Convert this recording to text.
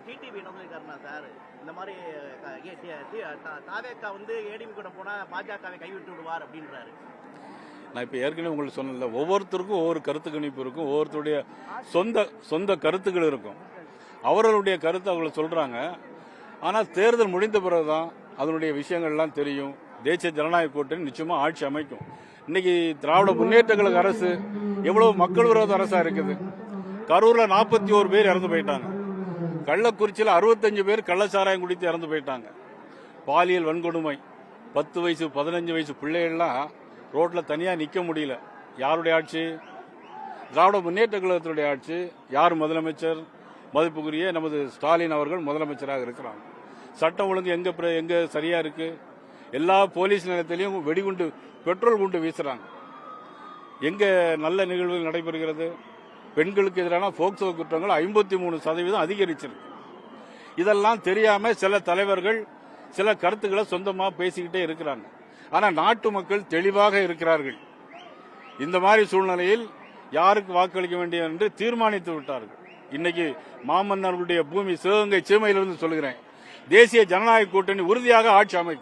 TTV என்ன சொல்லிருக்காருன்னா sir, இந்த மாதிரி தாவேக்கா வந்து ஏடிஎம் கூட போனா பாஜகவை கைவிட்டு விடுவார் அப்படின்றாரு. நான் இப்போ ஏற்கனவே உங்களுக்கு சொன்னல, ஒவ்வொருத்தருக்கும் ஒவ்வொரு கருத்து கணிப்பு இருக்கும், ஒவ்வொருத்தருடைய சொந்த கருத்துக்கள் இருக்கும். அவர்களுடைய கருத்து அவங்க சொல்றாங்க. ஆனால் தேர்தல் முடிந்த பிறகுதான் அதனுடைய விஷயங்கள்லாம் தெரியும். தேசிய ஜனநாயக கூட்டணி நிச்சயமா ஆட்சி அமைக்கும். இன்னைக்கு திராவிட முன்னேற்ற கழக அரசு எவ்வளவு மக்கள் விரோத அரசா இருக்குது. கரூர்ல 41 பேர் இறந்து போயிட்டாங்க. கள்ளக்குறிச்சியில் 65 பேர் கள்ளச்சாராயம் குடித்து இறந்து போயிட்டாங்க. பாலியல் வன்கொடுமை, 10 வயசு 15 வயசு பிள்ளைகள்லாம் ரோட்ல தனியா நிக்க முடியல. யாருடைய ஆட்சி? திராவிட முன்னேற்ற கழகத்தினுடைய ஆட்சி. யார் முதலமைச்சர்? மதிப்புக்குரிய நமது ஸ்டாலின் அவர்கள் முதலமைச்சராக இருக்கிறாங்க. சட்டம் ஒழுங்கு எங்க சரியா இருக்கு? எல்லா போலீஸ் நிலையத்திலையும் வெடிகுண்டு, பெட்ரோல் குண்டு வீசுறாங்க. எங்க நல்ல நிகழ்வுகள் நடைபெறுகிறது? பெண்களுக்கு எதிரான போக்சோ குற்றங்கள் 53% அதிகரிச்சிருக்கு. இதெல்லாம் தெரியாம சில தலைவர்கள் சில கருத்துக்களை சொந்தமா பேசிக்கிட்டே இருக்கிறாங்க. ஆனா நாட்டு மக்கள் தெளிவாக இருக்கிறார்கள். இந்த மாதிரி சூழ்நிலையில் யாருக்கு வாக்களிக்க வேண்டிய என்று தீர்மானித்து விட்டார்கள். இன்னைக்கு மாமன்னர்களுடைய பூமி சிவகங்கை சீமையிலிருந்து சொல்கிறேன், தேசிய ஜனநாயக கூட்டணி உறுதியாக ஆட்சி அமைக்கும்.